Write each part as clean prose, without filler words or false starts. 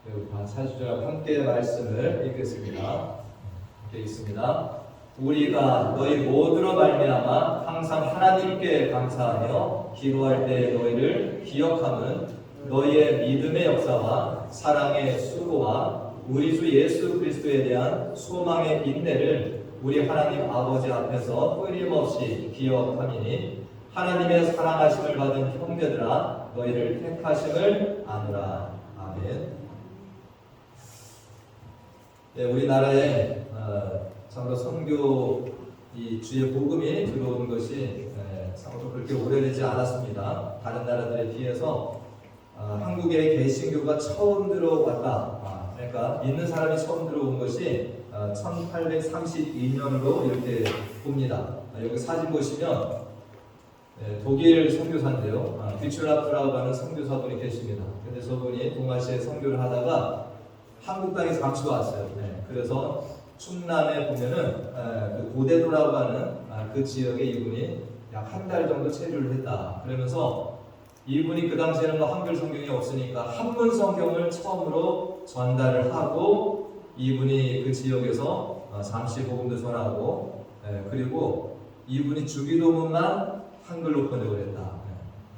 4주절 함께 말씀을 읽겠습니다. 이렇게 있습니다. 우리가 너희 모두로 말미암아 항상 하나님께 감사하며 기도할 때 너희를 기억함은 너희의 믿음의 역사와 사랑의 수고와 우리 주 예수 그리스도에 대한 소망의 인내를 우리 하나님 아버지 앞에서 끊임없이 기억함이니 하나님의 사랑하심을 받은 형제들아 너희를 택하심을 아노라. 아멘. 네, 우리나라에 참으로 선교 이 주의 복음이 들어온 것이 참으로 그렇게 오래되지 않았습니다. 다른 나라들에 비해서 한국에 개신교가 처음 들어왔다. 그러니까 있는 사람이 처음 들어온 것이 1832년으로 이렇게 봅니다. 여기 사진 보시면 독일 선교사인데요. 비출라프라고 하는 선교사분이 계십니다. 근데 저분이 동아시아에 선교를 하다가 한국 땅에 감추어 왔어요. 그래서 충남에 보면은 그 고대도라고 하는 그 지역에 이분이 약 한 달 정도 체류를 했다. 그러면서 이분이 그 당시에는 뭐 한글 성경이 없으니까 한문 성경을 처음으로 전달을 하고 이분이 그 지역에서 잠시 복음도 전하고 그리고 이분이 주기도문만 한글로 번역을 했다.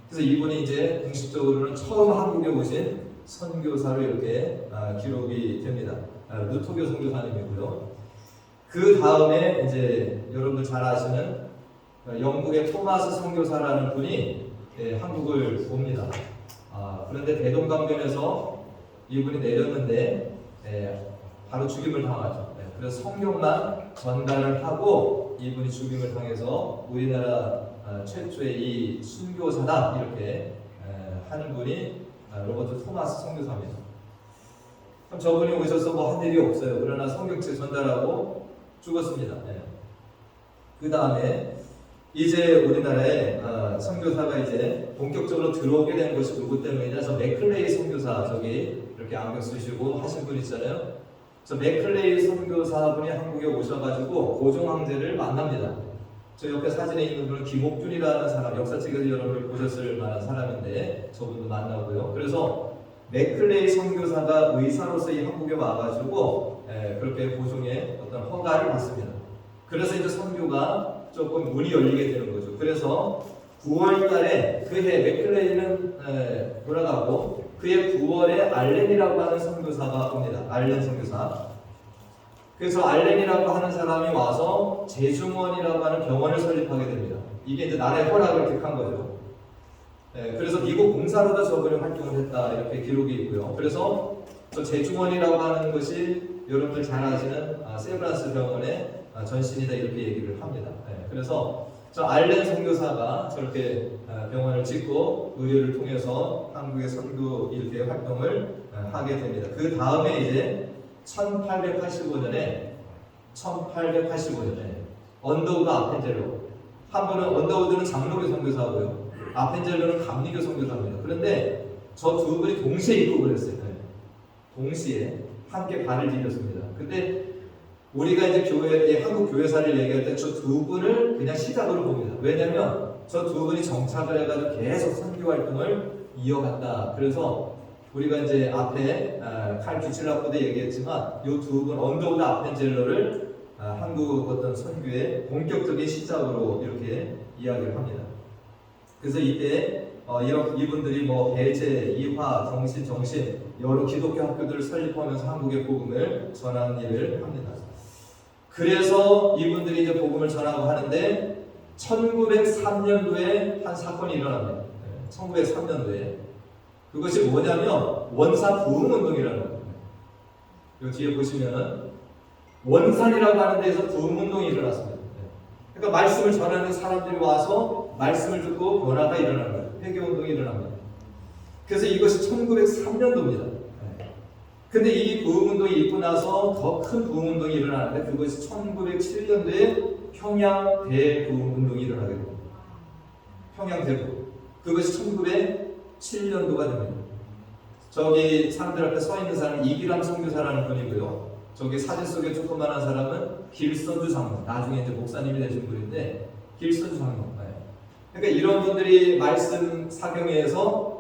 그래서 이분이 이제 공식적으로는 처음 한국에 오신 선교사로 이렇게 기록이 됩니다. 루터교 선교사님이고요. 그 다음에 이제 여러분들 잘 아시는 영국의 토마스 선교사라는 분이 한국을 옵니다. 그런데 대동강변에서 이분이 내렸는데 바로 죽임을 당하죠. 그래서 성경만 전달을 하고 이분이 죽임을 당해서 우리나라 최초의 이 순교사다 이렇게 하는 분이 로버트 토마스 선교사입니다. 그럼 저분이 오셔서 뭐 한 일이 없어요. 그러나 성경책 전달하고 죽었습니다. 그 다음에 이제 우리나라에 선교사가 이제 본격적으로 들어오게 된 것이 누구 때문이냐? 저 맥클레이 선교사 저기 이렇게 안경 쓰시고 하신 분 있잖아요. 저 맥클레이 선교사분이 한국에 오셔가지고 고종 황제를 만납니다. 저 옆에 사진에 있는 분은 김옥준이라는 사람, 역사책에서 여러분이 보셨을 만한 사람인데 저분도 만나고요. 그래서 맥클레이 선교사가 의사로서 이 한국에 와가지고 그렇게 고종의 어떤 허가를 받습니다. 그래서 이제 선교가 조금 문이 열리게 되는 거죠. 그래서 9월달에 그해 맥클레이는 돌아가고 그해 9월에 알렌이라고 하는 선교사가 옵니다. 알렌 선교사. 그래서 알렌이라고 하는 사람이 와서 제중원이라고 하는 병원을 설립하게 됩니다. 이게 이제 나라의 허락을 택한 거죠. 그래서 미국 공사로도 저번에 활동을 했다 이렇게 기록이 있고요. 그래서 저 제중원이라고 하는 것이 여러분들 잘 아시는 세브란스 병원의 전신이다 이렇게 얘기를 합니다. 그래서 저 알렌 선교사가 저렇게 병원을 짓고 의료를 통해서 한국의 선교 이렇게 활동을 하게 됩니다. 그 다음에 이제 1885년에 언더우드 아펜젤로, 한 분은 언더우드는 장로교 선교사고요. 아펜젤로는 감리교 선교사입니다. 그런데 저 두 분이 동시에 입국을 했어요. 동시에 함께 발을 디뎠습니다. 근데 우리가 이제 교회, 한국 교회사를 얘기할 때 저 두 분을 그냥 시작으로 봅니다. 왜냐면 저 두 분이 정착을 해가지고 계속 선교 활동을 이어갔다. 그래서 우리가 이제 앞에 칼 귀칠라프도 얘기했지만 이 두 분 언더우드 아펜젤러를 한국 어떤 선교의 본격적인 시작으로 이렇게 이야기를 합니다. 그래서 이때 이분들이 뭐 배제, 이화, 정신 여러 기독교 학교들을 설립하면서 한국의 복음을 전하는 일을 합니다. 그래서 이분들이 이제 복음을 전하고 하는데 1903년도에 한 사건이 일어납니다. 1903년도에 그것이 뭐냐면 원사 부흥운동이라는 겁니다. 이 뒤에 보시면은 원산이라고 하는 데에서 부흥운동이 일어났습니다. 그러니까 말씀을 전하는 사람들이 와서 말씀을 듣고 변화가 일어나는 거예요. 회개운동이 일어납니다. 그래서 이것이 1903년도입니다. 근데 이 부흥운동이 있고 나서 더 큰 부흥운동이 일어나는데 그것이 1907년도에 평양 대부흥운동이 일어나게 됩니다. 평양 대부흥. 그것이 1907년도가 됩니다. 저기 사람들 앞에 서 있는 사람은 이기람 선교사라는 분이고요. 저기 사진 속에 조그만한 사람은 길선주 장로, 나중에 이제 목사님이 되신 분인데 길선주 장로. 그러니까 이런 분들이 말씀 사경회에서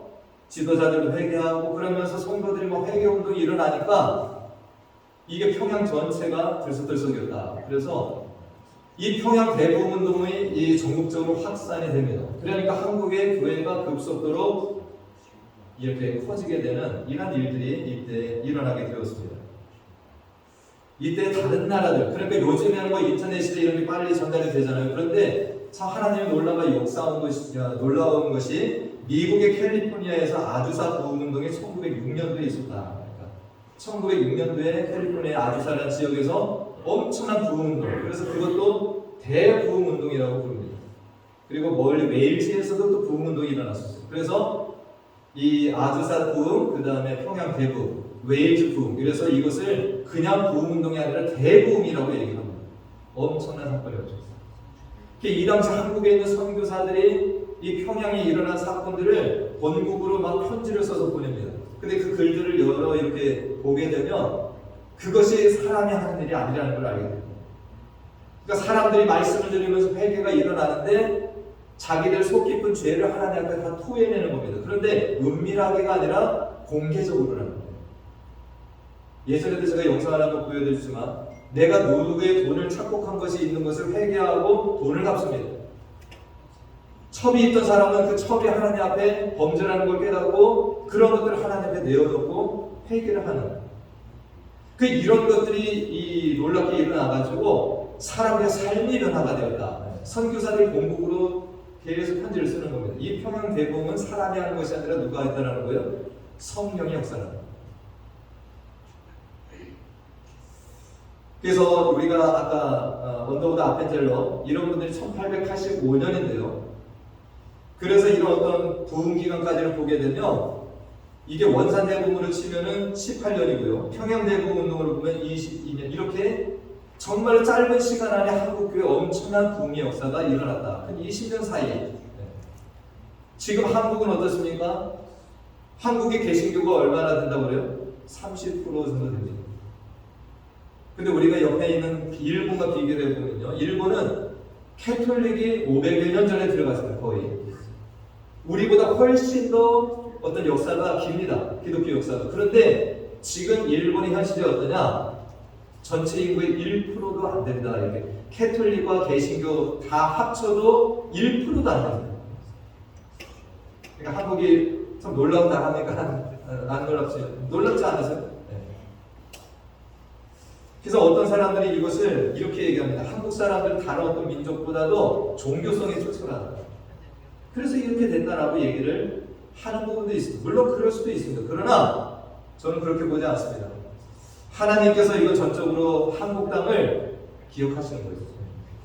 지도자들도 회개하고 그러면서 성도들이 뭐 회개 운동이 일어나니까 이게 평양 전체가 들썩들썩이었다. 그래서 이 평양 대부흥 운동이 이 전국적으로 확산이 됩니다. 그러니까 한국의 교회가 급속도로 이렇게 커지게 되는 이런 일들이 이때 일어나게 되었습니다. 이때 다른 나라들, 그러니까 요즘에는 뭐 인터넷 시대 이런 게 빨리 전달이 되잖아요. 그런데 참 하나님의 놀라운 것이 미국의 캘리포니아에서 아주사 부흥 운동이 1906년도에 있었다. 그러니까 1906년도에 캘리포니아 아주사라는 지역에서 엄청난 부흥 운동, 그래서 그것도 대부흥 운동이라고 부릅니다. 그리고 멀리 웨일즈에서도 또 부흥 운동이 일어났었어요. 그래서 이 아주사 부흥, 그 다음에 평양 대부흥, 웨일즈 부흥, 그래서 이것을 그냥 부흥 운동이 아니라 대부흥이라고 얘기합니다. 엄청난 사건이었죠. 이 당시 한국에 있는 선교사들이 이 평양에 일어난 사건들을 본국으로 막 편지를 써서 보냅니다. 근데 그 글들을 여러 이렇게 보게 되면 그것이 사람이 하는 일이 아니라는 걸 알게 됩니다. 그러니까 사람들이 말씀을 들으면서 회개가 일어나는데 자기들 속 깊은 죄를 하나님 앞에 다 토해내는 겁니다. 그런데 은밀하게가 아니라 공개적으로라는 거예요. 예전에도 제가 영상 하나 보여드리지만 내가 누구의 돈을 착복한 것이 있는 것을 회개하고 돈을 갚습니다. 첩이 있던 사람은 그 첩이 하나님 앞에 범죄라는 걸 깨닫고 그런 것들을 하나님 앞에 내어놓고 회개를 하는, 이런 것들이 이 놀랍게 일어나가지고 사람의 삶이 변화가 되었다. 선교사들이 본국으로 계속 편지를 쓰는 겁니다. 이 평양 대부흥은 사람이 하는 것이 아니라 누가 했다는 거예요? 성령의 역사라는 거예요. 그래서 우리가 아까 언더우드 아펜젤러 이런 분들이 1885년인데요. 그래서 이런 어떤 부흥 기간까지를 보게 되면 이게 원산 대부흥으로 치면은 18년이고요. 평양 대부흥 운동으로 보면 22년, 이렇게 정말 짧은 시간 안에 한국 교회 엄청난 부흥의 역사가 일어났다. 한 20년 사이에. 지금 한국은 어떻습니까? 한국의 개신교가 얼마나 된다고 그래요? 30% 정도 됩니다. 근데 우리가 옆에 있는 일본과 비교해 보면요, 일본은 캐톨릭이 500여 년 전에 들어갔어요. 거의 우리보다 훨씬 더 어떤 역사가 깁니다. 기독교 역사가. 그런데 지금 일본의 현실이 어떠냐? 전체 인구의 1%도 안 된다. 이렇게 캐톨릭과 개신교 다 합쳐도 1%도 안 됩니다. 그러니까 한국이 참 놀라운 나라니까 안 놀랍지 않으세요? 그래서 어떤 사람들이 이것을 이렇게 얘기합니다. 한국 사람들은 다른 어떤 민족보다도 종교성에 쫓아간다. 그래서 이렇게 된다라고 얘기를 하는 부분도 있습니다. 물론 그럴 수도 있습니다. 그러나 저는 그렇게 보지 않습니다. 하나님께서 이거 전적으로 한국 땅을 기억하시는 거예요.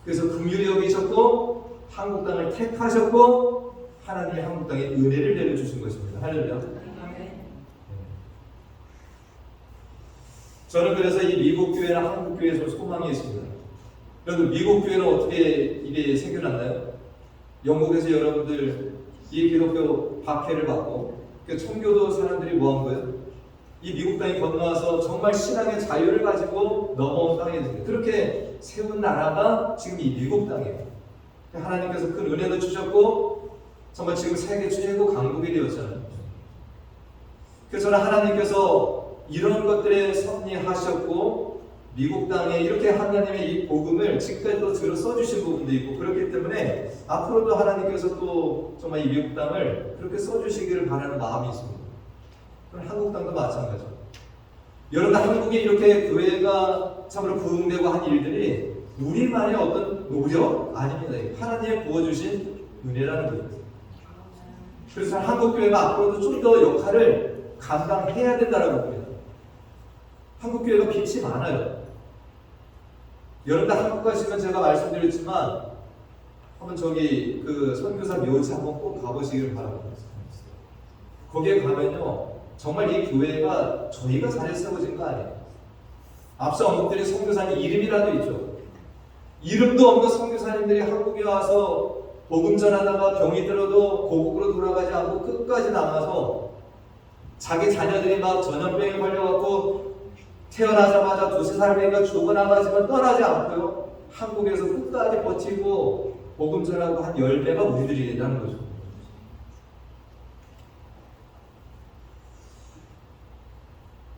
그래서 긍휼히 여기셨고 한국 땅을 택하셨고 하나님이 한국 땅에 은혜를 내려주신 것입니다. 할렐루야. 저는 그래서 이 미국 교회나 한국 교회에 좀 소망이 있습니다. 여러분, 미국 교회는 어떻게 이게 생겨났나요? 영국에서 여러분들 이 기독교 박해를 받고 청교도 사람들이 뭐 한 거예요? 이 미국 땅에 건너와서 정말 신앙의 자유를 가지고 넘어온 땅이거든요. 그렇게 세운 나라가 지금 이 미국 땅이에요. 하나님께서 큰 은혜도 주셨고 정말 지금 세계 최고 강국이 되었잖아요. 그래서 저는 하나님께서 이런 것들에 섭리하셨고 미국 땅에 이렇게 하나님의 이 복음을 지금까지 또 들어 써주신 부분도 있고 그렇기 때문에 앞으로도 하나님께서 또 정말 이 미국 땅을 그렇게 써주시기를 바라는 마음이 있습니다. 그럼 한국 땅도 마찬가지죠. 여러분, 한국에 이렇게 교회가 참으로 부흥되고 한 일들이 우리만의 어떤 노력 아닙니다. 하나님의 부어주신 은혜라는 거예요. 그래서 한국 교회가 앞으로도 좀 더 역할을 감당해야 된다라고 봅니다. 한국 교회가 빛이 많아요. 여러분들 한국 가시면 제가 말씀드렸지만 한번 저기 그 선교사 묘지 한번 꼭 가보시길 바랍니다. 거기에 가면요 정말 이 교회가 저희가 잘 세워진 거 아니에요. 앞서 언급드린 선교사님 이름이라도 있죠. 이름도 없는 선교사님들이 한국에 와서 복음 전하다가 병이 들어도 고국으로 돌아가지 않고 끝까지 남아서 자기 자녀들이 막 전염병에 걸려갖고 태어나자마자 2-3살 배가 죽어나가지만 떠나지 않고요. 한국에서 끝까지 버티고 복음 전하고 한 10배가 우리들이라는 거죠.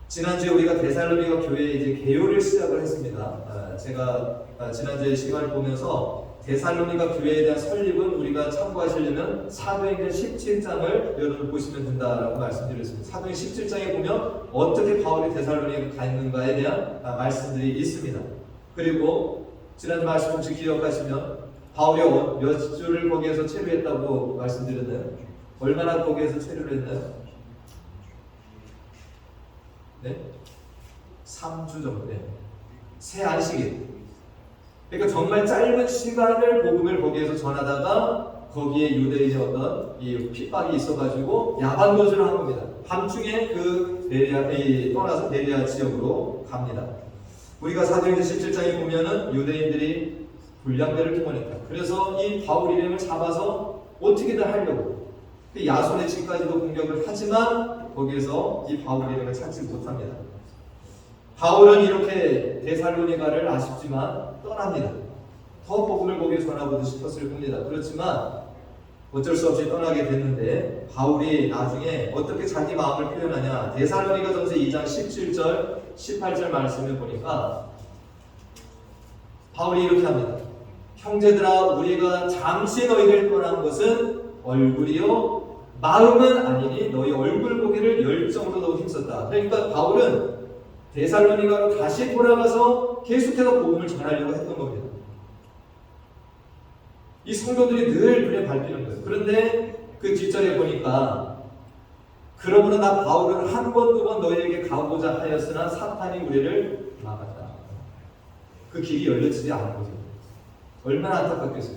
지난주에 우리가 데살로니가 교회에 이제 개요를 시작을 했습니다. 제가 지난주에 시간을 보면서 데살로니가 교회에 대한 설립은 우리가 참고하시려면 사도행전 17장을 여러분 보시면 된다라고 말씀드렸습니다. 사도행전 17장에 보면 어떻게 바울이 데살로니가 갔는가에 대한 말씀들이 있습니다. 그리고 지난주 말씀 혹시 기억하시면 바울이 몇 주를 거기에서 체류했다고 말씀드렸나요? 얼마나 거기에서 체류를 했나요? 네? 3주 정도. 네. 새 안식일. 그러니까 정말 짧은 시간을 복음을 거기에서 전하다가 거기에 유대인의 어떤 이 핍박이 있어가지고 야반 도주를 한 겁니다. 밤중에 그 떠나서 베레아 지역으로 갑니다. 우리가 사도행전 17장에 보면은 유대인들이 불량배를 통하니까 그래서 이 바울 일행을 잡아서 어떻게든 하려고 야손의 집까지도 공격을 하지만 거기에서 이 바울 일행을 찾지 못합니다. 바울은 이렇게 데살로니가를 아쉽지만 떠납니다. 더 복음을 거기에 전하고 싶었을 겁니다. 그렇지만 어쩔 수 없이 떠나게 됐는데 바울이 나중에 어떻게 자기 마음을 표현하냐. 데살로니가전서 2장 17절 18절 말씀을 보니까 바울이 이렇게 합니다. 형제들아 우리가 잠시 너희를 떠난 것은 얼굴이요 마음은 아니니 너희 얼굴 보기를 열정으로 너무 힘썼다. 그러니까 바울은 데살로니가로 다시 돌아가서 계속해서 복음을 전하려고 했던 겁니다. 이 성도들이 늘 눈에 밟히는 거예요. 그런데 그 뒷절에 보니까 그러므로 나 바울은 한 번 두 번 너희에게 가고자 하였으나 사탄이 우리를 막았다. 그 길이 열려지지 않은 거죠. 얼마나 안타깝겠어요.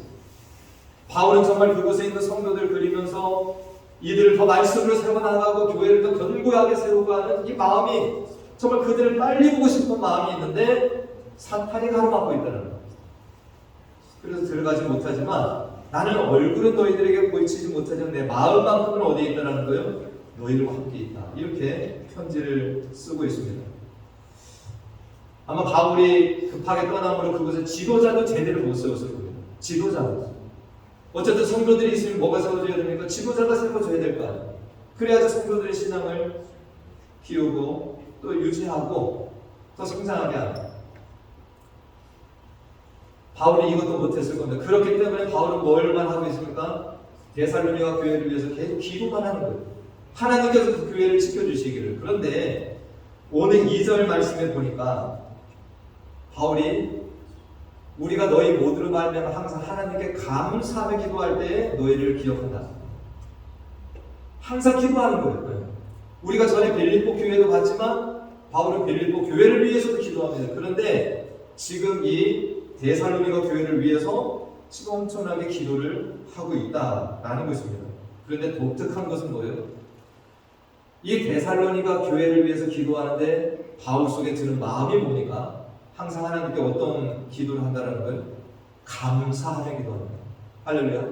바울은 정말 그곳에 있는 성도들 그리면서 이들을 더 말씀으로 세워나가고 교회를 더 견고하게 세우고 하는 이 마음이 정말 그들을 빨리 보고 싶은 마음이 있는데 사탄이 가로막고 있다는 거예요. 그래서 들어가지 못하지만 나는 얼굴은 너희들에게 보이지 못하지만 내 마음만큼은 어디에 있다는 거예요? 너희들과 함께 있다. 이렇게 편지를 쓰고 있습니다. 아마 바울이 급하게 떠남으로 그곳에 지도자도 제대로 못 세웠을 겁니다. 지도자도. 어쨌든 성도들이 있으면 뭐가 세워져야 됩니까? 지도자가 세워져야 될 거 아니에요. 그래야지 성도들의 신앙을 키우고 또 유지하고 더 성장하게 합니다. 바울이 이것도 못했을 겁니다. 그렇기 때문에 바울은 뭘만 하고 있습니까? 데살로니가 교회를 위해서 계속 기도만 하는 거예요. 하나님께서 그 교회를 지켜주시기를. 그런데 오늘 2절 말씀에 보니까 바울이 우리가 너희 모두를 말하면 항상 하나님께 감사하며 기도할 때 너희를 기억한다. 항상 기도하는 거예요. 우리가 전에 빌립보 교회도 봤지만 바울은 빌립보 교회를 위해서도 기도합니다. 그런데 지금 이 데살로니가 교회를 위해서 지금 엄청나게 기도를 하고 있다라는 것입니다. 그런데 독특한 것은 뭐예요? 이 데살로니가 교회를 위해서 기도하는데 바울 속에 드는 마음이 뭡니까? 항상 하나님께 어떤 기도를 한다는 거예요? 감사하며 기도합니다. 할렐루야.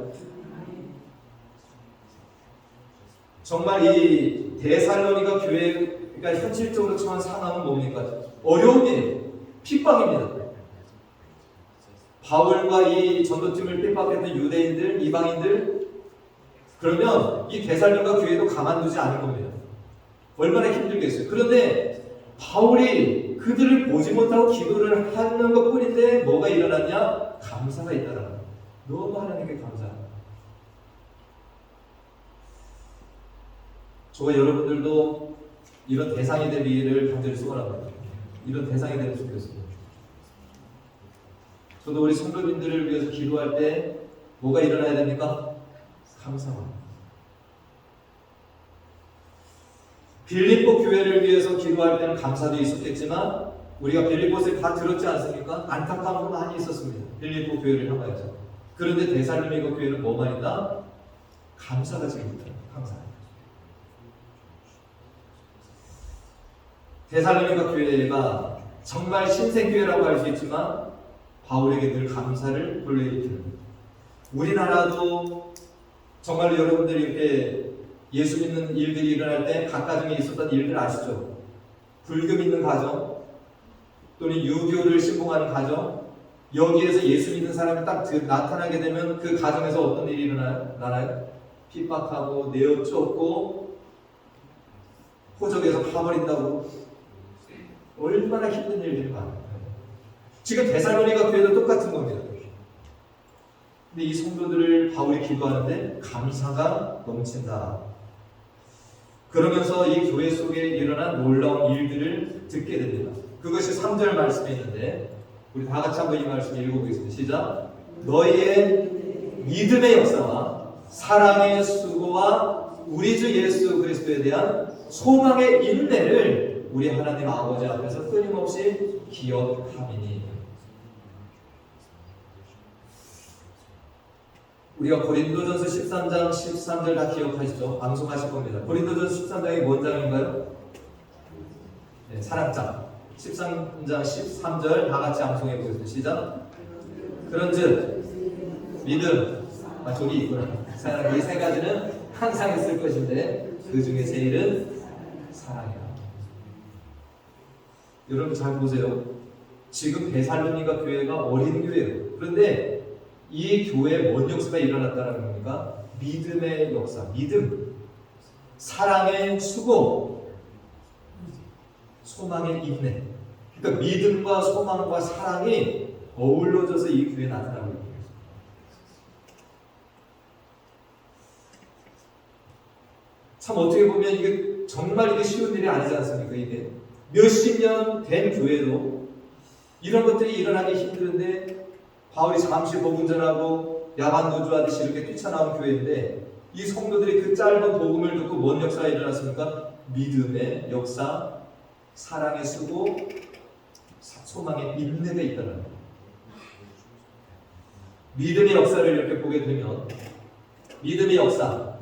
정말 이 데살로니가 교회가 현실적으로 처한 상황은 뭡니까? 어려움이에요. 핍박입니다. 바울과 이 전도팀을 핍박했던 유대인들, 이방인들, 그러면 이 데살로니가 교회도 가만두지 않을 겁니다. 얼마나 힘들겠어요. 그런데 바울이 그들을 보지 못하고 기도를 하는 것 뿐인데 뭐가 일어났냐? 감사가 있다는 거예요. 너무 하나님께 감사합니다. 저와 여러분들도 이런 대상이 되기를 간절히 소원합니다. 이런 대상이 되면 좋겠습니다. 저도 우리 성도님들을 위해서 기도할 때 뭐가 일어나야 됩니까? 감사합니다. 빌립보 교회를 위해서 기도할 때는 감사도 있었겠지만 우리가 빌립보를 다 들었지 않습니까? 안타까움도 많이 있었습니다. 빌립보 교회를 향하여서. 그런데 데살로니가 교회는 뭐만 있다? 감사가 지금 있다. 감사. 데살로니가 교회가 정말 신생교회라고 할 수 있지만 바울에게 늘 감사를 불러일으키는 우리나라도 정말로 여러분들이 이렇게 예수 믿는 일들이 일어날 때 각 가정에 있었던 일들 아시죠? 불교 믿는 가정 또는 유교를 신봉하는 가정 여기에서 예수 믿는 사람이 딱 나타나게 되면 그 가정에서 어떤 일이 일어나요? 핍박하고 내어 쫓고 호적에서 파버린다고 얼마나 힘든 일들이 많아요. 지금 데살로니가 교회도 똑같은 겁니다. 근데 이 성도들을 바울이 기도하는데 감사가 넘친다. 그러면서 이 교회 속에 일어난 놀라운 일들을 듣게 됩니다. 그것이 3절 말씀에 있는데 우리 다 같이 한번 이 말씀 읽어보겠습니다. 시작. 너희의 믿음의 역사와 사랑의 수고와 우리 주 예수 그리스도에 대한 소망의 인내를 우리 하나님 아버지 앞에서 끊임없이 기억함이니. 우리가 고린도전서 13장 13절 다 기억하시죠? 방송하실 겁니다. 고린도전서 13장이 뭔 장인가요? 네, 사랑장. 13장 13절 다 같이 암송해 보겠습니다. 시작. 그런즉 믿음, 저기 있구나. 사랑, 이 세 가지는 항상 있을 것인데 그 중에 제일은 사랑이다. 여러분 잘 보세요. 지금 데살로니가 교회가 어린 교회예요. 그런데 이 교회에 뭔 역사가 일어났다는 겁니까? 믿음의 역사, 믿음, 사랑의 수고, 소망의 인내. 그러니까 믿음과 소망과 사랑이 어우러져서 이 교회에 나타나고 있습니다. 참 어떻게 보면 이게 정말 이게 쉬운 일이 아니지 않습니까? 이게 몇십 년 된 교회도 이런 것들이 일어나기 힘든데 바울이 잠시 복음 전하고 야반 도주하듯이 이렇게 뛰쳐나온 교회인데 이 성도들이 그 짧은 복음을 듣고 뭔 역사가 일어났습니까? 믿음의 역사, 사랑의 수고, 소망의 인내가 있다는 거예요. 믿음의 역사를 이렇게 보게 되면 믿음의 역사,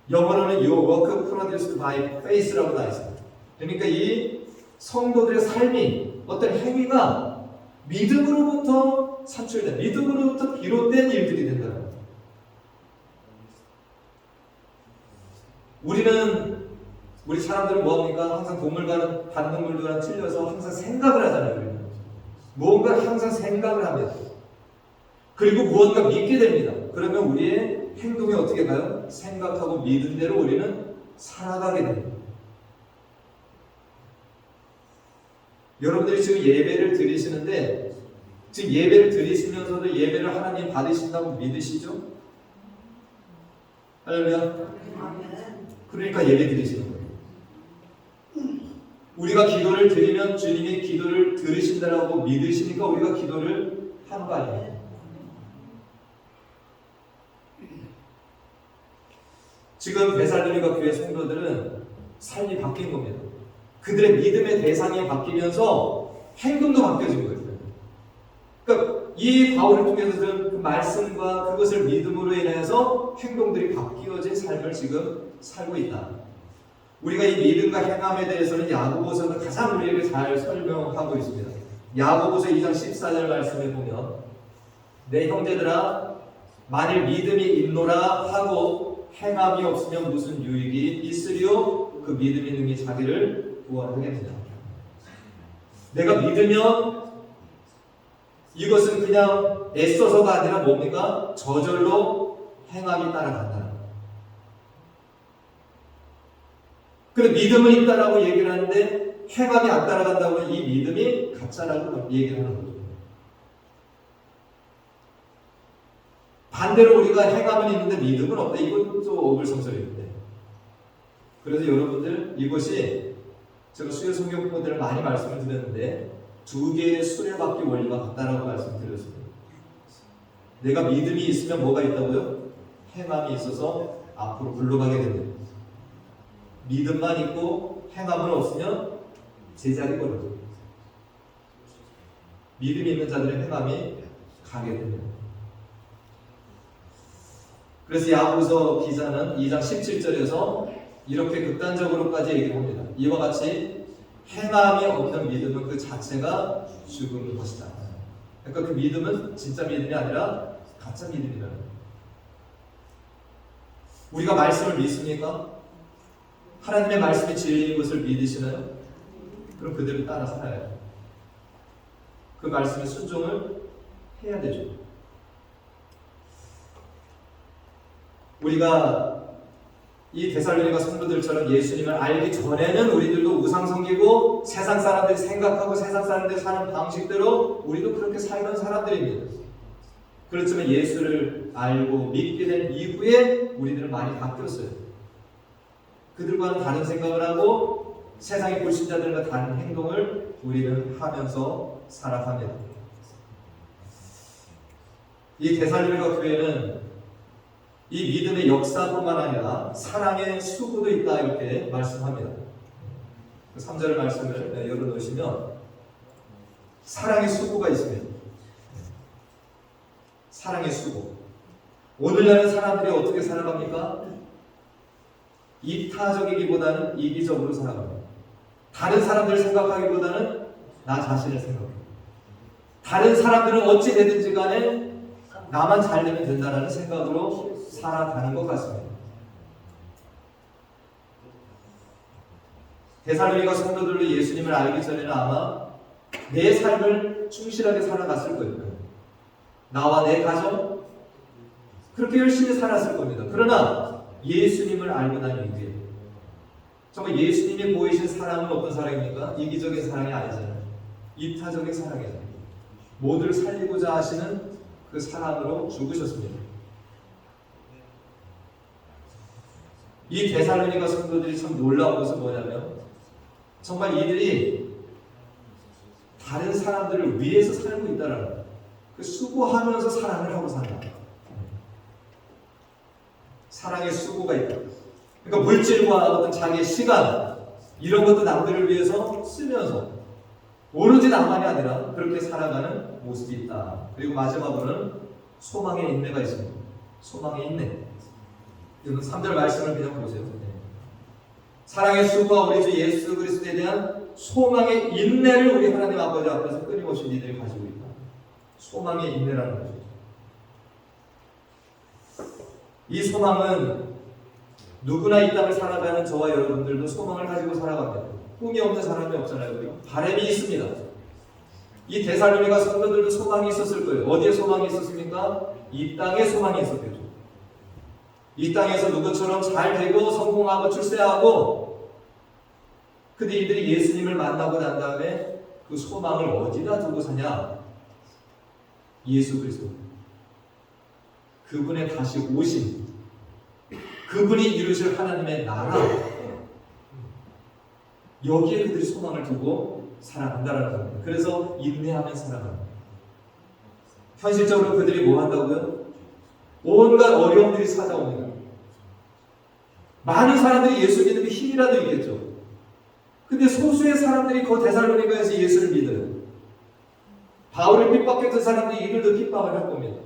영어로는 Your work produced by faith라고 나와 있습니다. 그러니까 이 성도들의 삶이 어떤 행위가 믿음으로부터 산출된, 믿음으로부터 비롯된 일들이 된다는 거예요. 우리 사람들은 뭐합니까? 항상 동물과는 반동물과는 틀려서 항상 생각을 하잖아요. 우리는. 무언가를 항상 생각을 합니다. 그리고 무언가 믿게 됩니다. 그러면 우리의 행동이 어떻게 가요? 생각하고 믿은 대로 우리는 살아가게 됩니다. 여러분들이 지금 예배를 드리시는데 지금 예배를 드리시면서도 예배를 하나님 받으신다고 믿으시죠? 할렐루야. 그러니까 예배 드리시는 거예요. 우리가 기도를 드리면 주님이 기도를 들으신다라고 믿으시니까 우리가 기도를 하는 거 아니에요. 지금 데살로니가 교회 성도들은 삶이 바뀐 겁니다. 그들의 믿음의 대상이 바뀌면서 행동도 바뀌어진 거예요. 그러니까 이 바울을 통해서 그 말씀과 그것을 믿음으로 인해서 행동들이 바뀌어진 삶을 지금 살고 있다. 우리가 이 믿음과 행함에 대해서는 야고보서는 가장 우리에게 잘 설명하고 있습니다. 야고보서 2장 14절 말씀에 보면 내 형제들아 만일 믿음이 있노라 하고 행함이 없으면 무슨 유익이 있으리요? 그 믿음이 능히 자기를 구원하겠느냐. 내가 믿으면 이것은 그냥 애써서가 아니라 뭡니까? 저절로 행함이 따라간다. 그런데 믿음은 있다라고 얘기를 하는데 행함이 안 따라간다고 하면 이 믿음이 가짜라고 얘기를 하는 거죠. 반대로 우리가 행함은 있는데 믿음은 없다. 이건 좀 어불성설인데. 그래서 여러분들 이것이 제가 수요 성경 모델을 많이 말씀을 드렸는데 두 개의 수레바퀴 원리가 같다라고 말씀드렸습니다. 내가 믿음이 있으면 뭐가 있다고요? 행함이 있어서 앞으로 굴러가게 됩니다. 믿음만 있고 행함은 없으면 제자리 걸어져. 믿음이 있는 자들의 행함이 가게 됩니다. 그래서 야고보서 기자는 2장 17절에서 이렇게 극단적으로까지 얘기를 합니다. 이와 같이 행함이 없는 믿음은 그 자체가 죽은 것이다. 그러니까 그 믿음은 진짜 믿음이 아니라 가짜 믿음이라는 거예요. 우리가 말씀을 믿습니까? 하나님의 말씀이 진리인 것을 믿으시나요? 그럼 그대로 따라 살아요. 그 말씀에 순종을 해야 되죠. 우리가 이 데살로니가 성도들처럼 예수님을 알기 전에는 우리들도 우상 섬기고 세상 사람들이 생각하고 세상 사람들이 사는 방식대로 우리도 그렇게 살던 사람들입니다. 그렇지만 예수를 알고 믿게 된 이후에 우리들은 많이 바뀌었어요. 그들과는 다른 생각을 하고 세상의 불신자들과 다른 행동을 우리는 하면서 살아갑니다. 이 데살로니가 교회는 이 믿음의 역사뿐만 아니라 사랑의 수고도 있다 이렇게 말씀합니다. 3절 말씀을 열어놓으시면 사랑의 수고가 있습니다. 사랑의 수고. 오늘날의 사람들이 어떻게 살아갑니까? 이타적이기보다는 이기적으로 살아갑니다. 다른 사람들을 생각하기보다는 나 자신을 생각합니다. 다른 사람들은 어찌 되든지 간에 나만 잘 되면 된다는 생각으로 살아가는 것 같습니다. 데살로니가 성도들로 예수님을 알기 전에는 아마 내 삶을 충실하게 살아갔을 거예요. 나와 내 가정 그렇게 열심히 살았을 겁니다. 그러나 예수님을 알고 난 이후에 정말 예수님이 보이신 사랑은 어떤 사랑입니까? 이기적인 사랑이 아니잖아요. 이타적인 사랑이잖아요. 모두를 살리고자 하시는 그 사랑으로 죽으셨습니다. 이 데살로니가 성도들이 참 놀라운 것은 뭐냐면 정말 이들이 다른 사람들을 위해서 살고 있다는 거예요. 그 수고하면서 사랑을 하고 산다. 사랑의 수고가 있다. 그러니까 물질과 어떤 자기의 시간 이런 것도 남들을 위해서 쓰면서 오로지 나만이 아니라 그렇게 살아가는 모습이 있다. 그리고 마지막으로는 소망의 인내가 있습니다. 소망의 인내. 여러분 3절 말씀을 그냥 보세요. 사랑의 수고와 우리 주 예수 그리스도에 대한 소망의 인내를 우리 하나님 아버지 앞에서 끊임없이 니들이 가지고 있다. 소망의 인내라는 거죠. 이 소망은 누구나 이 땅을 살아가는 저와 여러분들도 소망을 가지고 살아갑니다. 꿈이 없는 사람이 없잖아요. 바람이 있습니다. 이 데살로니가 성도들도 소망이 있었을 거예요. 어디에 소망이 있었습니까? 이 땅에 소망이 있었겠죠. 이 땅에서 누구처럼 잘 되고 성공하고 출세하고, 근데 이들이 예수님을 만나고 난 다음에 그 소망을 어디다 두고 사냐? 예수 그리스도. 그분의 다시 오심, 그분이 이루실 하나님의 나라, 여기에 그들이 소망을 두고 살아간다는 겁니다. 그래서 인내하며 살아갑니다. 현실적으로 그들이 뭐 한다고요? 온갖 어려움들이 찾아옵니다. 많은 사람들이 예수 믿음에 힘이라도 있겠죠. 근데 소수의 사람들이 그 데살로니가에서 예수를 믿어요. 바울을 핍박했던 사람들이 이들도 핍박을 할 겁니다.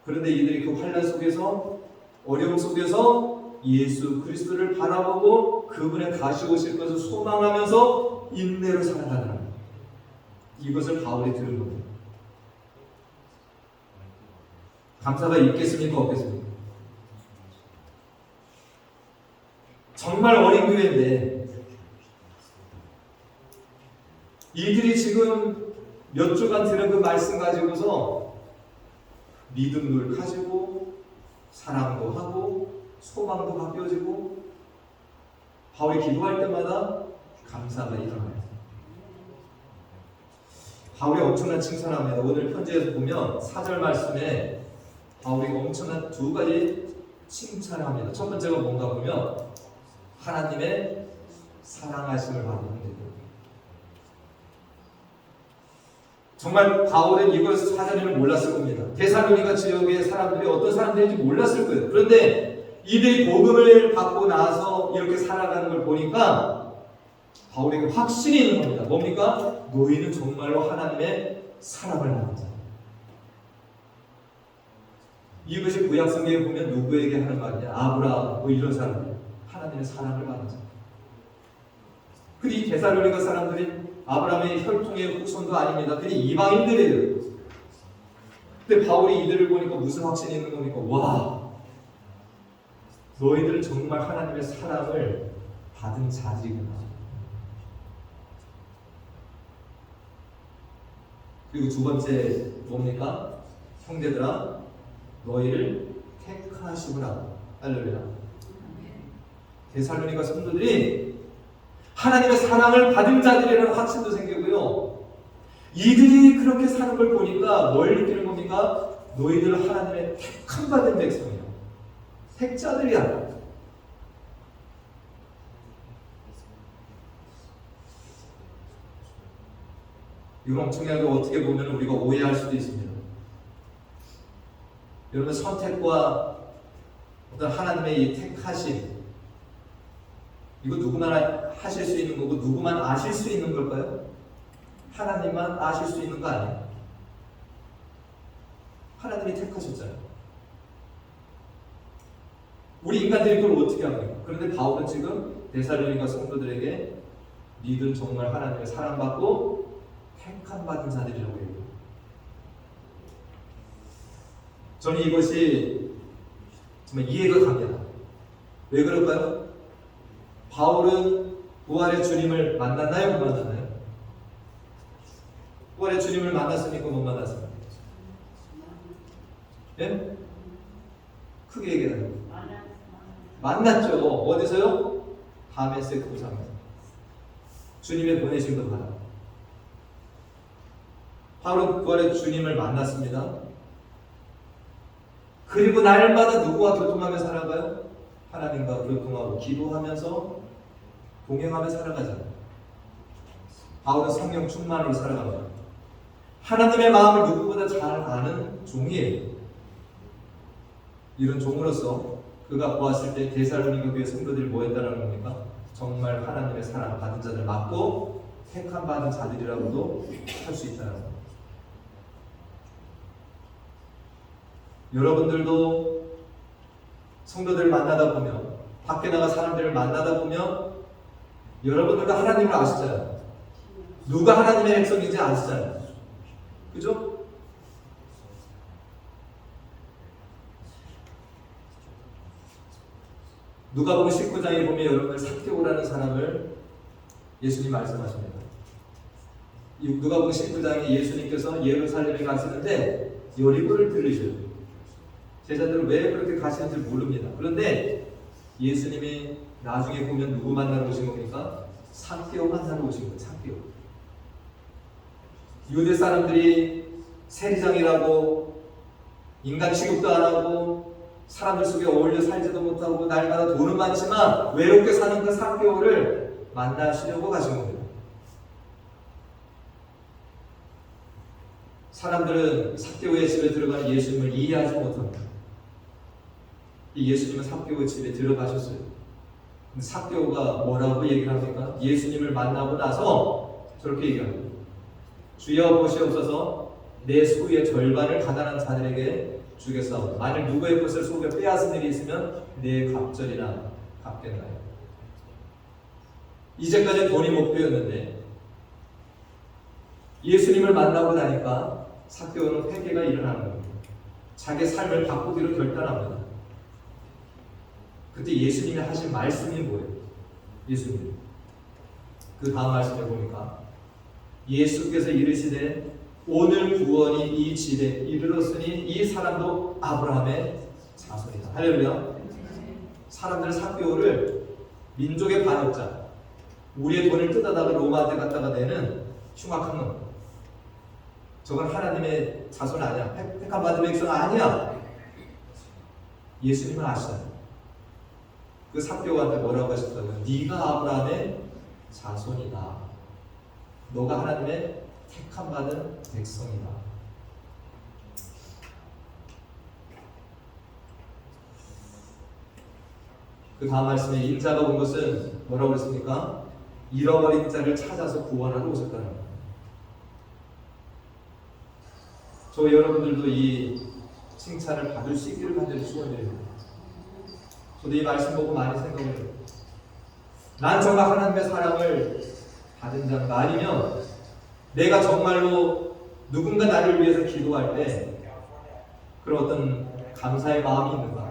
그런데 이들이 그 환난 속에서, 어려움 속에서 예수 그리스도를 바라보고 그분의 다시 오실 것을 소망하면서 인내로 살아가는, 이것을 바울이 들은 겁니다. 감사가 있겠습니까? 없겠습니까? 정말 어린 교회인데 이들이 지금 몇 주간 들은 그 말씀 가지고서 믿음을 가지고 사랑도 하고 소망도 바뀌어지고 바울이 기도할 때마다 감사가 일어나요. 바울이 엄청난 칭찬합니다. 오늘 편지에서 보면 4절 말씀에 바울이 엄청난 두 가지 칭찬을 합니다. 첫 번째가 뭔가 보면 하나님의 사랑하심을 받는 겁니다. 정말 바울은 이걸 사전에는 몰랐을 겁니다. 데살로니가 지역의 사람들이 어떤 사람들인지 몰랐을 거예요. 그런데 이들이 복음을 받고 나서 이렇게 살아가는 걸 보니까 바울에게 확신이 있는 겁니다. 뭡니까? 너희는 정말로 하나님의 사랑을 받는 자. 이것이 구약 성경에 보면 누구에게 하는 말이냐? 아브라함 뭐 이런 사람들, 하나님의 사랑을 받는 자. 그리고 이 데살로니가 사람들이 아브라함의 혈통의 후손도 아닙니다. 그냥 이방인들이에요. 근데 바울이 이들을 보니까 무슨 확신이 있는 겁니까? 와, 너희들은 정말 하나님의 사랑을 받은 자지구나. 그리고 두 번째 뭡니까? 형제들아, 너희를 택하시구나. 할렐루야. 데살로니가 성도들이 하나님의 사랑을 받은 자들이라는 확신도 생기고요. 이들이 그렇게 사는 걸 보니까 뭘 느끼는 겁니까? 너희들 하나님의 택함 받은 백성이야. 택자들이야. 이건 중요하게 어떻게 보면 우리가 오해할 수도 있습니다. 여러분, 선택과 어떤 하나님의 이 택하심, 이거 누구나 하실 수 있는 거고 누구만 아실 수 있는 걸까요? 하나님만 아실 수 있는 거 아니에요? 하나님이 택하셨잖아요. 우리 인간들이 그걸 어떻게 합니까? 그런데 바울은 지금 데살로니가 성도들에게 니들 정말 하나님의 사랑받고 택함 받은 자들이라고 해요. 저는 이것이 정말 이해가 갑니다. 왜 그럴까요? 바울은 부활의 주님을 만났나요? 못 만났나요? 부활의 주님을 만났습니까? 못 만났습니까? 예? 크게 얘기해요. 만났죠. 어디서요? 다메섹 도상에서. 주님의 보내심도 받아. 바울은 부활의 주님을 만났습니다. 그리고 날마다 누구와 교통하며 살아가요? 하나님과 교통하고 기도하면서 동행하며 살아가잖아요. 바울은 성령 충만으로 살아갑니다. 하나님의 마음을 누구보다 잘 아는 종이에요. 이런 종으로서 그가 보았을 때 데살로니가 교회 성도들이 뭐였다는 겁니까? 정말 하나님의 사랑 받은 자들 맞고 택함 받은 자들이라고도 할 수 있다는 겁니다. 여러분들도 성도들을 만나다 보면, 밖에 나가 사람들을 만나다 보면 여러분들도 하나님을 아시잖아요. 누가 하나님의 백성인지 아시잖아요. 그죠? 누가복음 19장에 보면 여러분들 삭개오라는 사람을 예수님 말씀하십니다. 누가복음 19장에 예수님께서 예루살렘에 가시는데 여리고를 들르셔요. 제자들은 왜 그렇게 가시는지 모릅니다. 그런데 예수님이 나중에 보면 누구 만나러 오신 겁니까? 삭개오 만나러 오신 거예요. 삭개오. 유대 사람들이 세리장이라고 인간 취급도 안 하고 사람들 속에 어울려 살지도 못하고 날마다 돈은 많지만 외롭게 사는 그 삭개오를 만나시려고 가신 겁니다. 사람들은 삭개오의 집에 들어가는 예수님을 이해하지 못합니다. 예수님은 삭개오의 집에 들어가셨어요. 삭개오가 뭐라고 얘기를 합니까? 예수님을 만나고 나서 저렇게 얘기합니다. 주여 보시옵소서, 내 소유의 절반을 가난한 자들에게 주겠사오니 만일 누구의 것을 속여 빼앗은 일이 있으면 내 갑절이나 갚겠나요? 이제까지 돈이 목표였는데 예수님을 만나고 나니까 삭개오는 회개가 일어나는 겁니다. 자기 삶을 바꾸기로 결단합니다. 그때 예수님이 하신 말씀이 뭐예요? 예수님. 그 다음 말씀에 보니까 예수께서 이르시되 오늘 구원이 이 집에 이르렀으니 이 사람도 아브라함의 자손이다. 할렐루야. 사람들은 삭개오를 민족의 반역자, 우리의 돈을 뜯어다가 로마한테 갖다가 내는 흉악한 놈. 저건 하나님의 자손 아니야. 택함 받은 백성 아니야. 예수님은 아시잖아요. 그 삭개오한테 뭐라고 하셨다고요? 네가 아브라함의 자손이다. 너가 하나님의 택함 받은 백성이다. 그 다음 말씀에 인자가 온 것은 뭐라고 했습니까? 잃어버린 자를 찾아서 구원하러 오셨다는 겁니다. 저 여러분들도 이 칭찬을 받을 수 있기를 간절히 축원드립니다. 저도 이 말씀 보고 많이 생각을 해요. 난 정말 하나님의 사랑을 받은 자인가? 아니면 내가 정말로 누군가 나를 위해서 기도할 때 그런 어떤 감사의 마음이 있는가?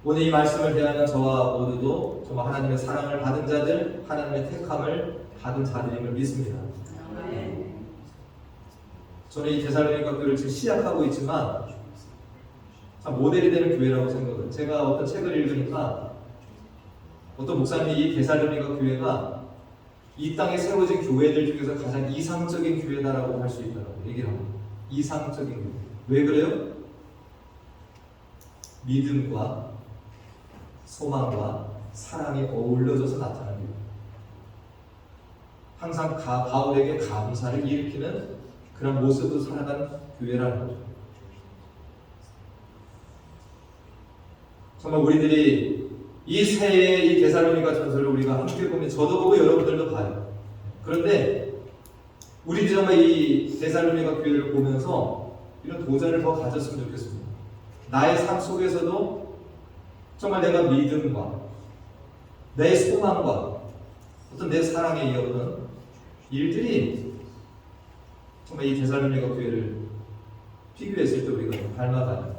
오늘 이 말씀을 대하는 저와 모두도 정말 하나님의 사랑을 받은 자들, 하나님의 택함을 받은 자들임을 믿습니다. 저는 이 데살로니가 교회를 지금 시작하고 있지만 참 모델이 되는 교회라고 생각해요. 제가 어떤 책을 읽으니까 어떤 목사님이 이 데살로니가 교회가 이 땅에 세워진 교회들 중에서 가장 이상적인 교회다라고 할 수 있다고 얘기를 합니다. 이상적인 교회. 왜 그래요? 믿음과 소망과 사랑이 어울려져서 나타나는 교회. 항상 바울에게 감사를 일으키는 그런 모습으로 살아가는 교회라는 거죠. 정말 우리들이 이 새해에 이 데살로니가 전서를 우리가 함께 보면 저도 보고 여러분들도 봐요. 그런데 우리도 정말 이 데살로니가 교회를 보면서 이런 도전을 더 가졌으면 좋겠습니다. 나의 삶 속에서도 정말 내가 믿음과 내 소망과 어떤 내 사랑에 이어오는 일들이 정말 이 데살로니가 교회를 비교했을 때 우리가 닮아가는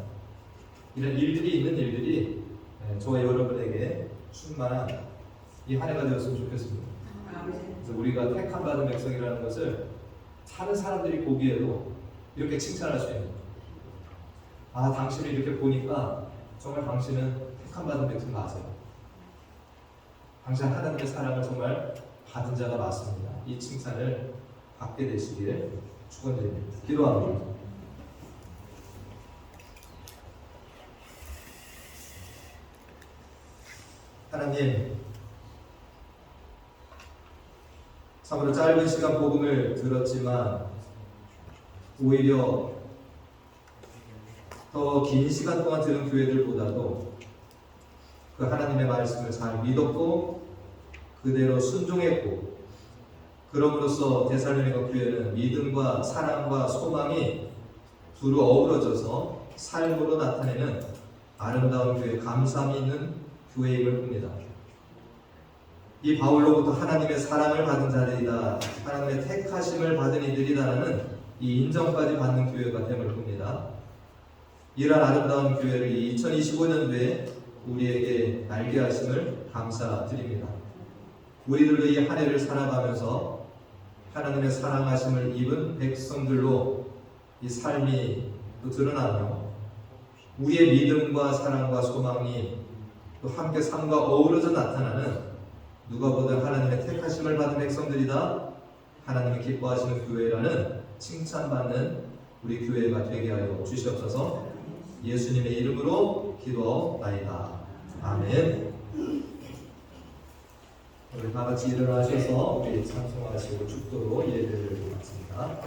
이런 일들이 있는 일들이 저와 여러분에게 충만한 이 한 해가 되었으면 좋겠습니다. 그래서 우리가 택함 받은 백성이라는 것을 다른 사람들이 보기에도 이렇게 칭찬할 수 있는, 아, 당신을 이렇게 보니까 정말 당신은 택함 받은 백성 맞아요. 당신 하나님의 사랑을 정말 받은 자가 맞습니다. 이 칭찬을 받게 되시길 축원드립니다. 기도합니다. 하나님, 참으로 짧은 시간 복음을 들었지만 오히려 더 긴 시간 동안 들은 교회들보다도 그 하나님의 말씀을 잘 믿었고 그대로 순종했고, 그럼으로써 데살로니가 교회는 믿음과 사랑과 소망이 두루 어우러져서 삶으로 나타내는 아름다운 교회, 감사함이 있는 교회임을 봅니다. 이 바울로부터 하나님의 사랑을 받은 자들이다, 하나님의 택하심을 받은 이들이다라는 이 인정까지 받는 교회가 됨을 봅니다. 이러한 아름다운 교회를 2025년도에 우리에게 알게 하심을 감사드립니다. 우리들도 이 한 해를 살아가면서 하나님의 사랑하심을 입은 백성들로 이 삶이 또 드러나며 우리의 믿음과 사랑과 소망이 또 함께 삶과 어우러져 나타나는, 누가 보든 하나님의 택하심을 받은 백성들이다, 하나님이 기뻐하시는 교회라는 칭찬받는 우리 교회가 되게 하여 주시옵소서. 예수님의 이름으로 기도하옵나이다. 아멘. 우리 다 같이 일어나셔서 우리 찬송하시고 축도로 예배를 드리겠습니다.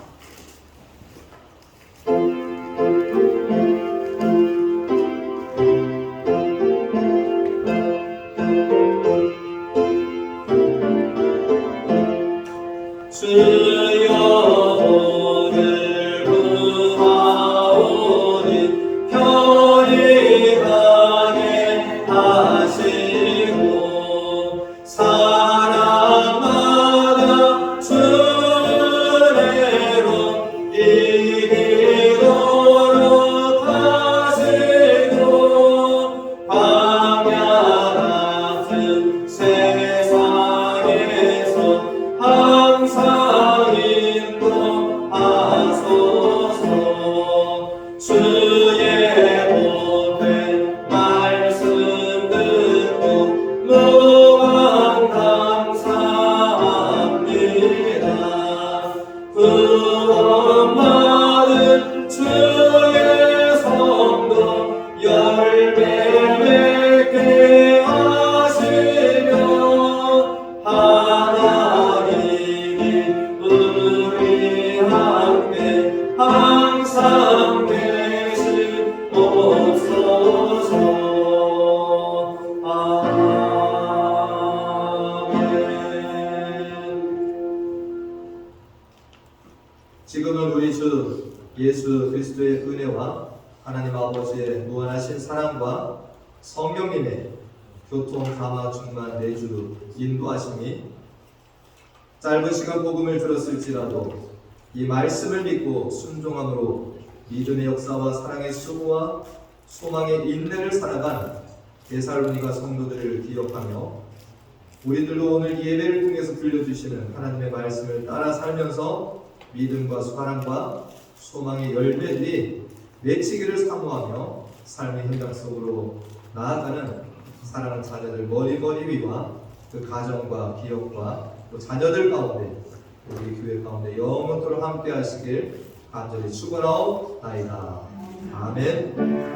지금은 우리 주 예수 그리스도의 은혜와 하나님 아버지의 무한하신 사랑과 성령님의 교통, 감화, 충만, 내주, 인도하심이 짧은 시간 복음을 들었을지라도 이 말씀을 믿고 순종함으로 믿음의 역사와 사랑의 수고와 소망의 인내를 살아간 데살로니가 성도들을 기억하며 우리들도 오늘 예배를 통해서 들려주시는 하나님의 말씀을 따라 살면서 믿음과 사랑과 소망의 열매들이 맺히기를 사모하며 삶의 현장 속으로 나아가는 사랑하는 자녀들 머리 위와 그 가정과 기업과 또 자녀들 가운데 우리 교회 가운데 영원토록 함께 하시길 간절히 축원하옵나이다. 아멘.